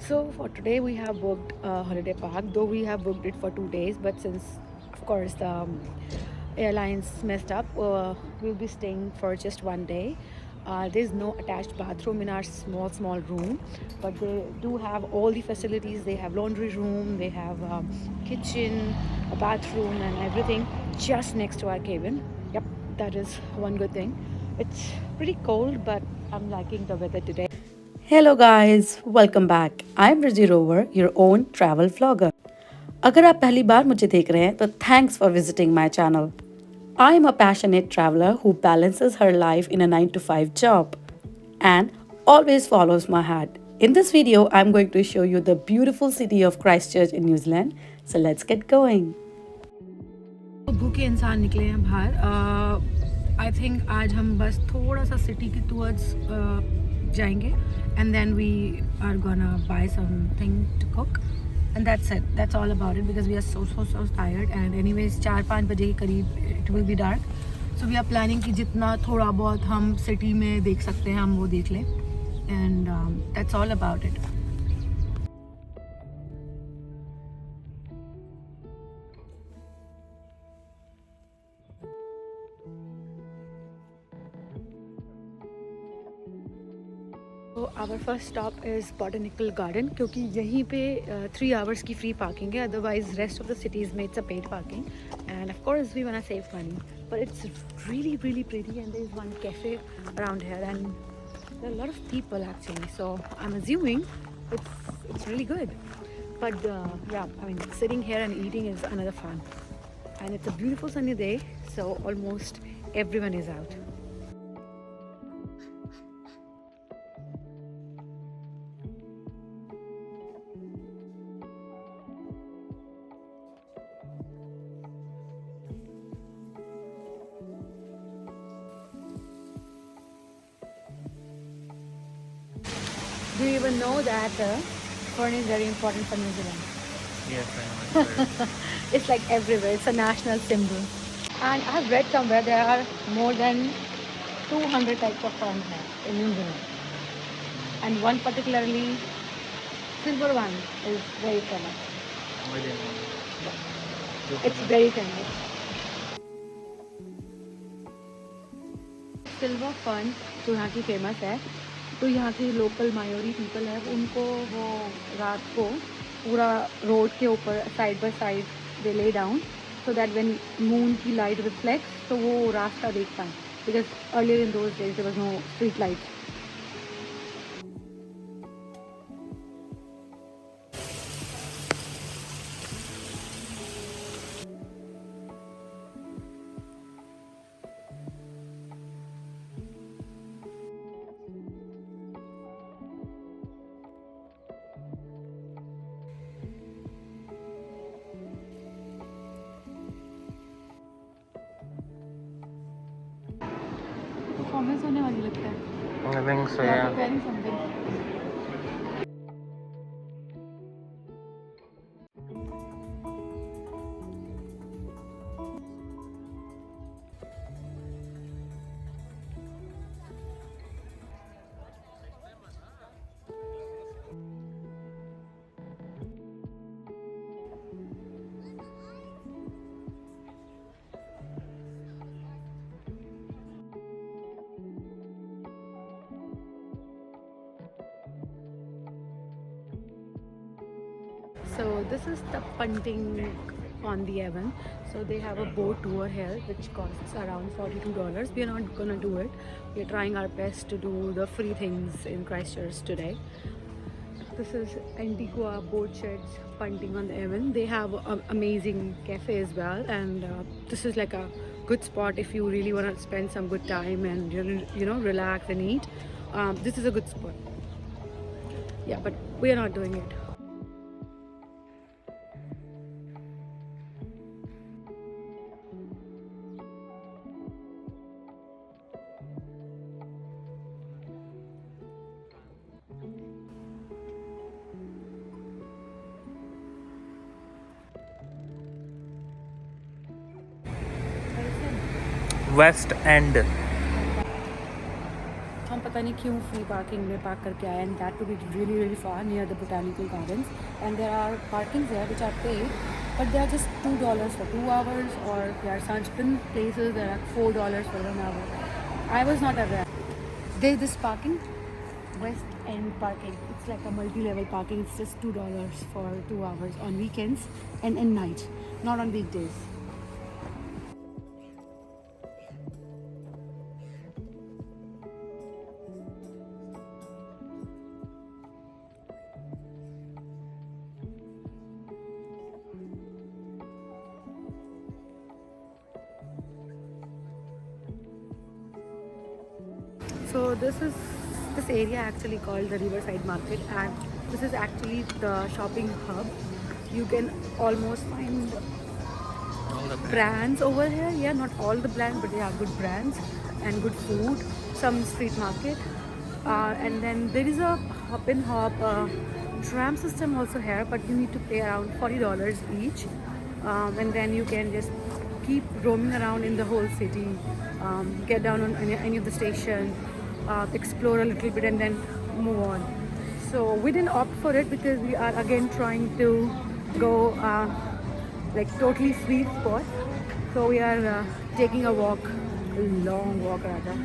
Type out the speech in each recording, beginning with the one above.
So for today we have booked a holiday park, though we have booked it for 2 days, but since of course the airlines messed up, we'll be staying for just one day. There's no attached bathroom in our small room, but they do have all the facilities. They have laundry room, they have kitchen, a bathroom, and everything just next to our cabin. Yep, that is one good thing. It's pretty cold, but I'm liking the weather today. Hello guys welcome back I am Rizzy Rover your own travel vlogger. अगर आप पहली बार मुझे देख रहे हैं तो thanks for visiting my channel. I am a passionate traveller who balances her life in a 9 to 5 job and always follows my heart. In this video, I'm going to show you the beautiful city of Christchurch in New Zealand. So let's get going. तो भूखे इंसान निकले हैं बाहर। I think आज हम बस थोड़ा सा सिटी की टूवर्ड्स जाएंगे and then we are gonna buy something to cook and that's all about it because we are so tired and anyways 4-5 बजे के करीब it will be dark. So we are planning कि जितना थोड़ा बहुत हम सिटी में देख सकते हैं हम वो देख लें and that's all about it. तो our first stop is botanical garden, क्योंकि यहीं पे 3 आवर्स की फ्री पार्किंग है, otherwise rest of the cities में it's a paid parking and of course we want to save money but it's really pretty and there is one cafe around here and there are a lot of people actually, so I'm assuming it's really good, but yeah, I mean sitting here and eating is another fun and it's a beautiful sunny day, so almost everyone is out. Do you even know that fern is very important for New Zealand? Yes, I know. It's like everywhere. It's a national symbol. And I have read somewhere there are more than 200 types of ferns here in New Zealand. And one particularly silver one is very famous. I didn't know. It's very famous. Silver fern जो यहाँ की famous है, तो यहाँ की local मायोरी people है उनको वो रात को पूरा रोड के ऊपर side by side they lay down so that when moon की लाइट रिफ्लेक्ट्स तो वो रास्ता देख पाए, because earlier in those days there was no street lights. Performance होने वाली लगता है. I think so, yeah. Preparing something. So this is the punting on the Avon. So they have a boat tour here which costs around $42. We are not gonna do it. We are trying our best to do the free things in Christchurch today. This is Antigua Boat Sheds punting on the Avon. They have an amazing cafe as well, and this is like a good spot if you really want to spend some good time and relax and eat. This is a good spot. Yeah, but we are not doing it. West End. हम पता पता नहीं क्यों free parking में park करके आया, and that to be really really far near the botanical gardens, and there are parkings there which are paid, but they are just $2 for 2 hours, or there are some places that are $4 for 1 hour. I was not aware. There's this parking, West End parking. It's like a multi-level parking. It's just $2 for 2 hours on weekends and in night, not on weekdays. So this area actually called the Riverside Market, and this is actually the shopping hub. You can almost find All the brands over here. Yeah, not all the brands, but they have good brands and good food. Some street market, and then there is a hop and hop tram system also here, but you need to pay around $40 each, and then you can just keep roaming around in the whole city, get down on any of the station, explore a little bit, and then move on. So we didn't opt for it because we are again trying to go like totally free spot. So we are taking a walk, a long walk rather.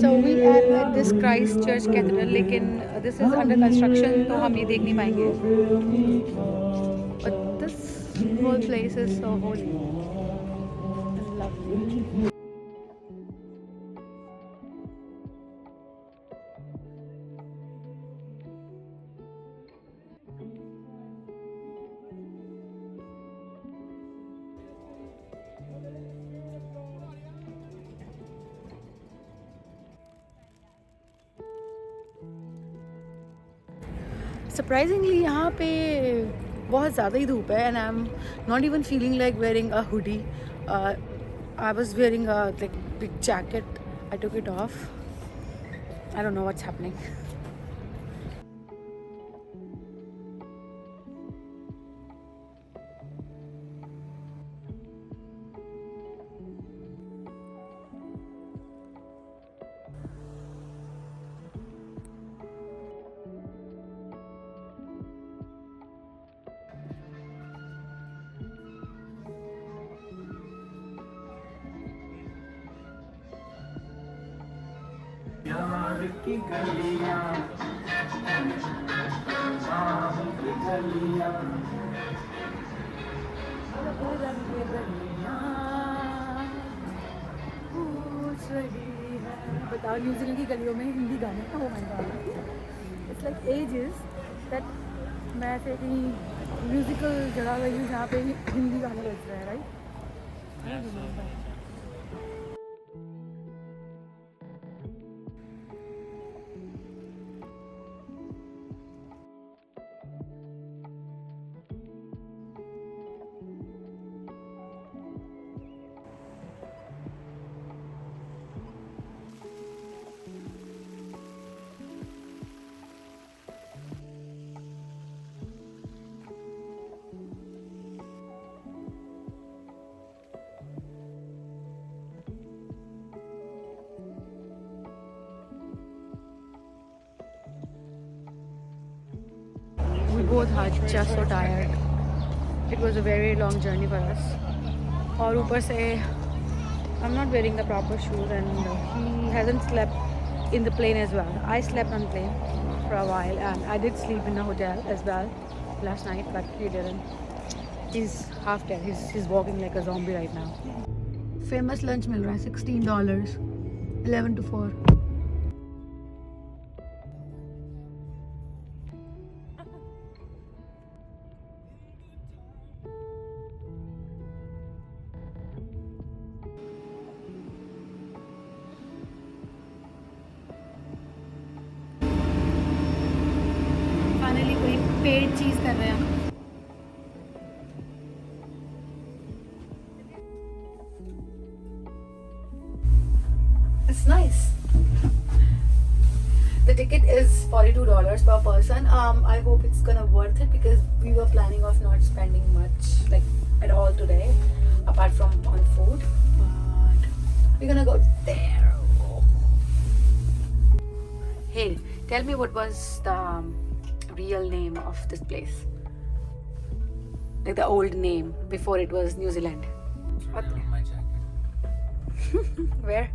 So we are at this Christ Church Cathedral, लेकिन this is under construction, तो हम ये देख नहीं पाएंगे. But this whole place is so holy and lovely. Surprisingly यहाँ पे बहुत ज़्यादा ही धूप है, and I'm not even feeling like wearing a hoodie. I was wearing a like big jacket. I took it off. I don't know what's happening. प्यार की गलियां, शाम की गलियां, बताओ न्यूजीलैंड की गलियों में हिंदी गाने. Oh my god, it's like ages that मैं ऐसे कहीं म्यूजिकल जगह गई हूँ जहाँ पे हिंदी गाने बज रहे हैं, right? I don't remember. We both are just so tired. It was a very long journey for us. और ऊपर से I'm not wearing the proper shoes, and he hasn't slept in the plane as well. I slept on plane for a while, and I did sleep in a hotel as well last night, but he didn't. He's half dead. He's walking like a zombie right now. Famous lunch मिल रहा है $16, 11 to 4. Finally कोई paid चीज़ कर रहे हैं. The ticket is $42 per person. I hope it's gonna worth it because we were planning of not spending much like at all today, apart from on food. But we're gonna go there. Hey, tell me what was the real name of this place? Like the old name before it was New Zealand. What? On my jacket. Where?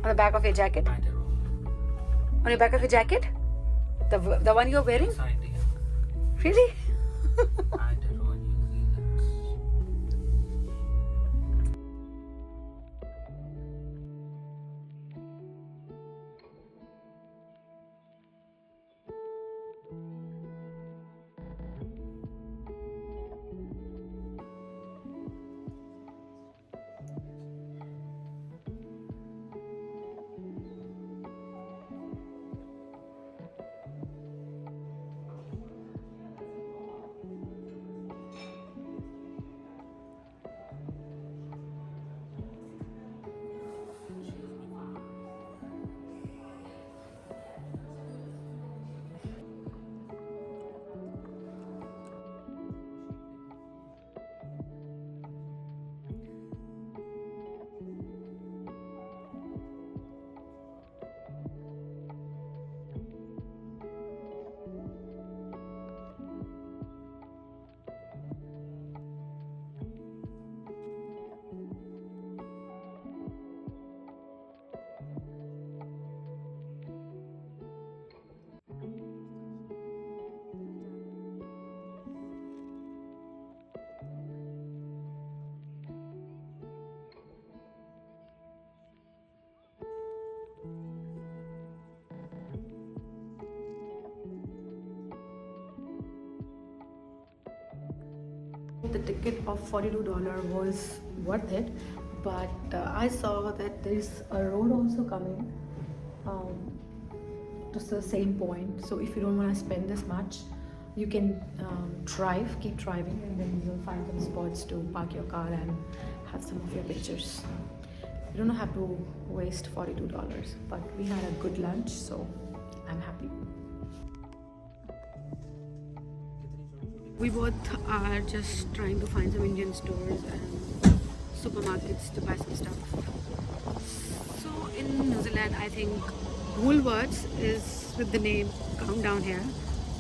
On the back of your jacket? Might have rolled. On your back of your jacket? The one you're wearing? Side here. Really? Might have rolled New Zealand. The ticket of $42 was worth it, but I saw that there's a road also coming to the same point. So if you don't want to spend this much, you can keep driving, and then you'll find some spots to park your car and have some of your pictures. You don't have to waste $42, but we had a good lunch, so I'm happy. We both are just trying to find some Indian stores and supermarkets to buy some stuff. So in New Zealand, I think Woolworths is with the name Countdown here,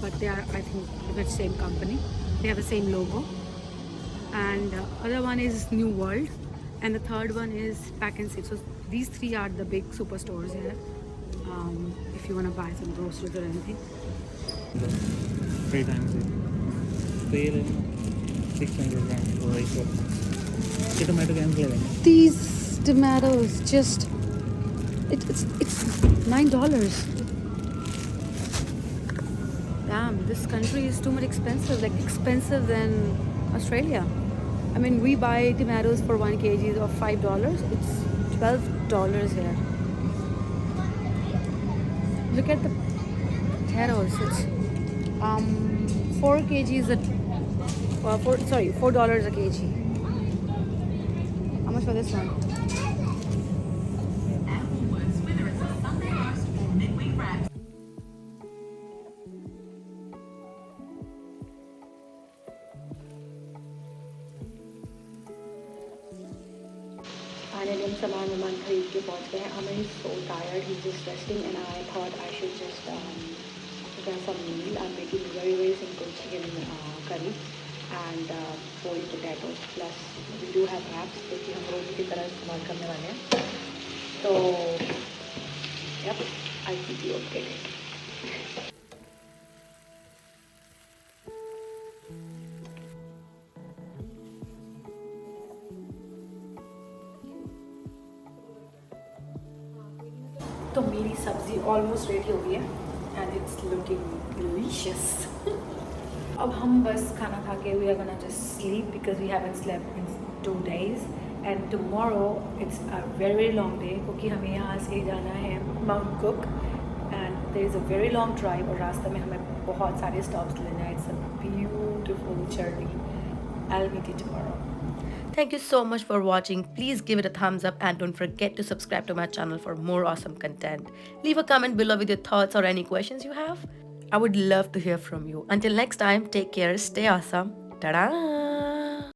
but they are, I think, the same company. They have the same logo. And other one is New World, and the third one is Pack and Save. So these three are the big superstores here. If you want to buy some groceries or anything. 3 times it. 600 grams for rice. ये tomato कैसे लेंगे? These tomatoes just it's $9. Damn, this country is too much expensive, like expensive than Australia. I mean, we buy tomatoes for 1 kg of $5. It's $12 here. Look at the potatoes. It's 4 kgs at $4 a kg. How much for this one? Finally, हम सामान वामान खरीद के पहुंच गए हैं. Aman is so tired. He's just resting, and I thought I should just prepare some meal. I'm making very simple chicken curry and boiled potatoes. Plus, we do have wraps, क्योंकि हम रोटी की तरह इस्तेमाल करने वाले हैं. So, yep, I'll keep you updated. तो मेरी सब्जी ऑलमोस्ट रेडी हो गई है एंड इट्स लुकिंग डिलीशियस. अब हम बस खाना खा के we are gonna just sleep because we haven't slept in 2 days and tomorrow it's a very long day क्योंकि हमें यहाँ से जाना है Mount Cook and there is a very long drive और रास्ते में हमें बहुत सारे स्टॉप्स लेना है. It's a beautiful journey. I will meet you tomorrow. Thank you so much for watching. Please give it a thumbs up and don't forget to subscribe to my channel for more awesome content. Leave a comment below with your thoughts or any questions you have. I would love to hear from you. Until next time, take care, stay awesome. Ta-da!